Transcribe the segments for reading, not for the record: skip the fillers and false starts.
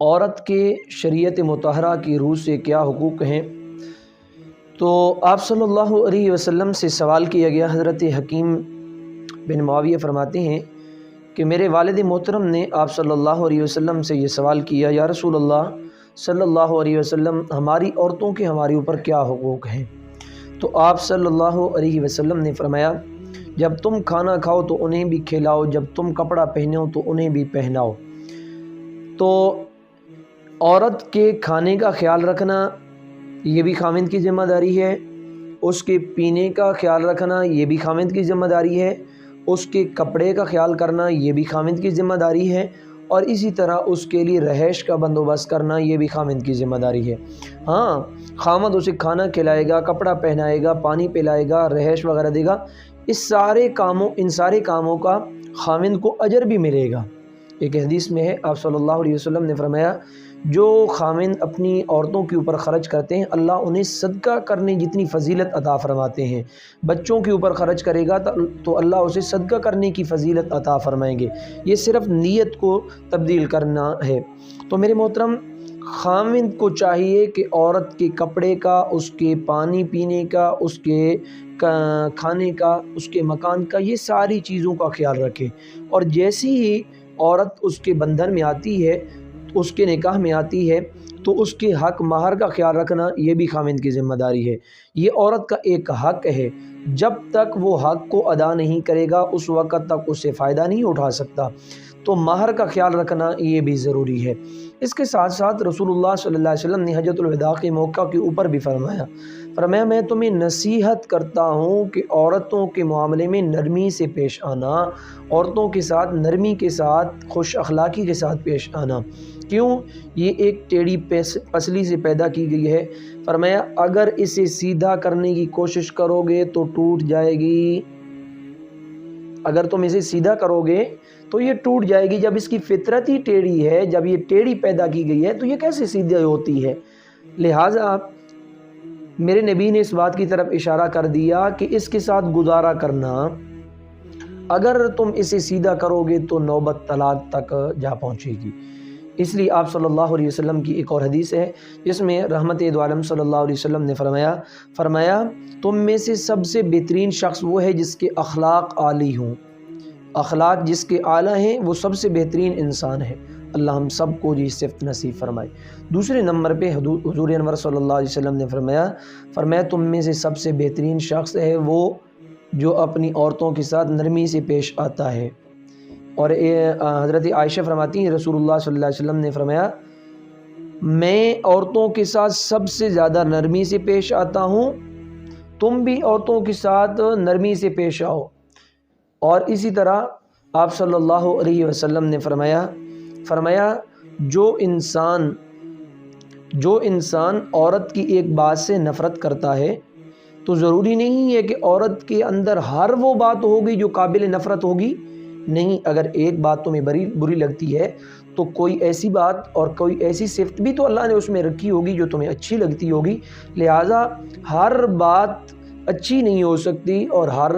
عورت کے شریعت مطہرہ کی روح سے کیا حقوق ہیں؟ تو آپ صلی اللہ علیہ وسلم سے سوال کیا گیا۔ حضرت حکیم بن معاویہ فرماتے ہیں کہ میرے والد محترم نے آپ صلی اللہ علیہ وسلم سے یہ سوال کیا، یا رسول اللہ صلی اللہ علیہ وسلم، ہماری عورتوں کے ہمارے اوپر کیا حقوق ہیں؟ تو آپ صلی اللہ علیہ وسلم نے فرمایا، جب تم کھانا کھاؤ تو انہیں بھی کھلاؤ، جب تم کپڑا پہنو تو انہیں بھی پہناؤ۔ تو عورت کے کھانے کا خیال رکھنا یہ بھی خاوند کی ذمہ داری ہے، اس کے پینے کا خیال رکھنا یہ بھی خاوند کی ذمہ داری ہے، اس کے کپڑے کا خیال کرنا یہ بھی خاوند کی ذمہ داری ہے، اور اسی طرح اس کے لیے رہائش کا بندوبست کرنا یہ بھی خاوند کی ذمہ داری ہے۔ ہاں، خاوند اسے کھانا کھلائے گا، کپڑا پہنائے گا، پانی پلائے گا، رہائش وغیرہ دے گا، ان سارے کاموں کا خاوند کو اجر بھی ملے گا۔ ایک حدیث میں ہے، آپ صلی اللہ علیہ وسلم نے فرمایا، جو خاوند اپنی عورتوں کے اوپر خرچ کرتے ہیں اللہ انہیں صدقہ کرنے جتنی فضیلت عطا فرماتے ہیں۔ بچوں کے اوپر خرچ کرے گا تو اللہ اسے صدقہ کرنے کی فضیلت عطا فرمائیں گے۔ یہ صرف نیت کو تبدیل کرنا ہے۔ تو میرے محترم، خاوند کو چاہیے کہ عورت کے کپڑے کا، اس کے پانی پینے کا، اس کے کھانے کا، اس کے مکان کا، یہ ساری چیزوں کا خیال رکھے، اور جیسی ہی عورت اس کے بندھن میں آتی ہے، اس کے نکاح میں آتی ہے، تو اس کے حق مہر کا خیال رکھنا یہ بھی خاوند کی ذمہ داری ہے۔ یہ عورت کا ایک حق ہے، جب تک وہ حق کو ادا نہیں کرے گا اس وقت تک اس سے فائدہ نہیں اٹھا سکتا۔ تو مہر کا خیال رکھنا یہ بھی ضروری ہے۔ اس کے ساتھ ساتھ رسول اللہ صلی اللہ علیہ وسلم نے حجۃ الوداع کے موقع کے اوپر بھی فرمایا، میں تمہیں نصیحت کرتا ہوں کہ عورتوں کے معاملے میں نرمی سے پیش آنا، عورتوں کے ساتھ نرمی کے ساتھ، خوش اخلاقی کے ساتھ پیش آنا۔ کیوں؟ یہ ایک ٹیڑھی پسلی سے پیدا کی گئی ہے۔ فرمایا، اگر اسے سیدھا کرنے کی کوشش کرو گے تو ٹوٹ جائے گی۔ اگر تم اسے سیدھا کرو گے تو یہ ٹوٹ جائے گی۔ جب اس کی فطرت ہی ٹیڑھی ہے، جب یہ ٹیڑھی پیدا کی گئی ہے تو یہ کیسے سیدھی ہوتی ہے؟ لہٰذا میرے نبی نے اس بات کی طرف اشارہ کر دیا کہ اس کے ساتھ گزارا کرنا، اگر تم اسے سیدھا کرو گے تو نوبت طلاق تک جا پہنچے گی۔ اس لیے آپ صلی اللہ علیہ وسلم کی ایک اور حدیث ہے جس میں رحمت دو عالم صلی اللہ علیہ وسلم نے فرمایا تم میں سے سب سے بہترین شخص وہ ہے جس کے اخلاق عالی ہوں۔ اخلاق جس کے اعلیٰ ہیں وہ سب سے بہترین انسان ہے۔ اللہ ہم سب کو یہ صفت نصیب فرمائے۔ دوسرے نمبر پہ حضور انور صلی اللہ علیہ وسلم نے فرمایا تم میں سے سب سے بہترین شخص ہے وہ جو اپنی عورتوں کے ساتھ نرمی سے پیش آتا ہے۔ اور حضرت عائشہ فرماتی ہیں، رسول اللہ صلی اللہ علیہ وسلم نے فرمایا، میں عورتوں کے ساتھ سب سے زیادہ نرمی سے پیش آتا ہوں، تم بھی عورتوں کے ساتھ نرمی سے پیش آؤ۔ اور اسی طرح آپ صلی اللہ علیہ وسلم نے فرمایا جو انسان عورت کی ایک بات سے نفرت کرتا ہے تو ضروری نہیں ہے کہ عورت کے اندر ہر وہ بات ہوگی جو قابل نفرت ہوگی۔ نہیں، اگر ایک بات تمہیں بری لگتی ہے تو کوئی ایسی بات اور کوئی ایسی صفت بھی تو اللہ نے اس میں رکھی ہوگی جو تمہیں اچھی لگتی ہوگی۔ لہٰذا ہر بات اچھی نہیں ہو سکتی اور ہر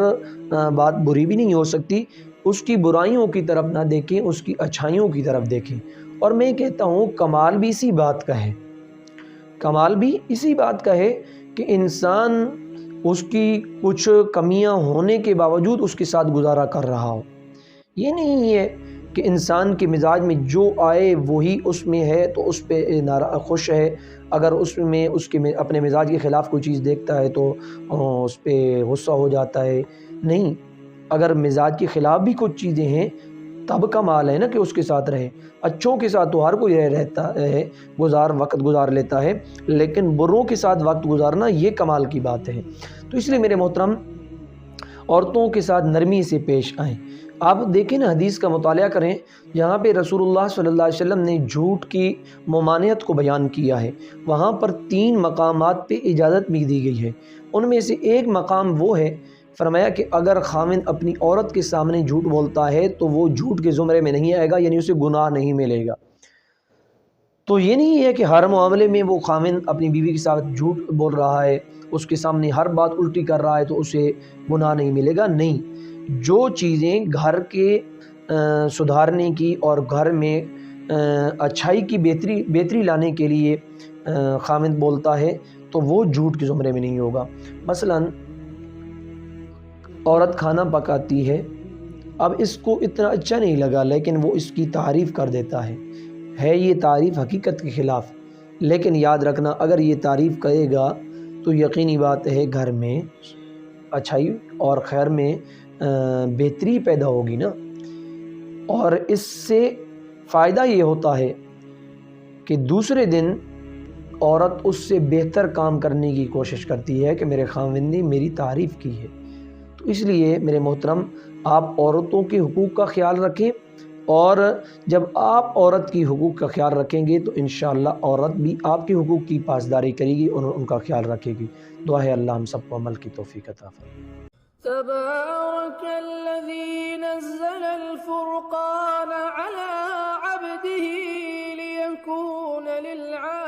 بات بری بھی نہیں ہو سکتی۔ اس کی برائیوں کی طرف نہ دیکھیں، اس کی اچھائیوں کی طرف دیکھیں۔ اور میں کہتا ہوں کمال بھی اسی بات کا ہے، کمال بھی اسی بات کا ہے کہ انسان اس کی کچھ کمیاں ہونے کے باوجود اس کے ساتھ گزارا کر رہا ہو۔ یہ نہیں ہے کہ انسان کے مزاج میں جو آئے وہی اس میں ہے تو اس پہ خوش ہے، اگر اس میں اپنے مزاج کے خلاف کوئی چیز دیکھتا ہے تو اس پہ غصہ ہو جاتا ہے۔ نہیں، اگر مزاج کے خلاف بھی کچھ چیزیں ہیں تب کمال ہے نا کہ اس کے ساتھ رہے۔ اچھوں کے ساتھ تو ہر کوئی رہتا ہے، وقت گزار لیتا ہے، لیکن بروں کے ساتھ وقت گزارنا یہ کمال کی بات ہے۔ تو اس لیے میرے محترم، عورتوں کے ساتھ نرمی سے پیش آئیں۔ آپ دیکھیں نا، حدیث کا مطالعہ کریں، یہاں پہ رسول اللہ صلی اللہ علیہ وسلم نے جھوٹ کی ممانعت کو بیان کیا ہے۔ وہاں پر 3 مقامات پہ اجازت بھی دی گئی ہے۔ ان میں سے ایک مقام وہ ہے، فرمایا کہ اگر خاوند اپنی عورت کے سامنے جھوٹ بولتا ہے تو وہ جھوٹ کے زمرے میں نہیں آئے گا، یعنی اسے گناہ نہیں ملے گا۔ تو یہ نہیں ہے کہ ہر معاملے میں وہ خاوند اپنی بیوی کے ساتھ جھوٹ بول رہا ہے، اس کے سامنے ہر بات الٹی کر رہا ہے تو اسے گناہ نہیں ملے گا۔ نہیں، جو چیزیں گھر کے سدھارنے کی اور گھر میں اچھائی کی بہتری لانے کے لیے خامد بولتا ہے تو وہ جھوٹ کے زمرے میں نہیں ہوگا۔ مثلاً عورت کھانا پکاتی ہے، اب اس کو اتنا اچھا نہیں لگا لیکن وہ اس کی تعریف کر دیتا ہے یہ تعریف حقیقت کے خلاف، لیکن یاد رکھنا اگر یہ تعریف کرے گا تو یقینی بات ہے گھر میں اچھائی اور خیر میں بہتری پیدا ہوگی نا، اور اس سے فائدہ یہ ہوتا ہے کہ دوسرے دن عورت اس سے بہتر کام کرنے کی کوشش کرتی ہے کہ میرے خاوند نے میری تعریف کی ہے۔ تو اس لیے میرے محترم آپ عورتوں کے حقوق کا خیال رکھیں، اور جب آپ عورت کی حقوق کا خیال رکھیں گے تو انشاءاللہ عورت بھی آپ کے حقوق کی پاسداری کرے گی اور ان کا خیال رکھے گی۔ دعا ہے اللہ ہم سب کو عمل کی توفیق عطا فرمائے۔ تبارك الذي نزل الفرقان على عبده ليكون للعالمين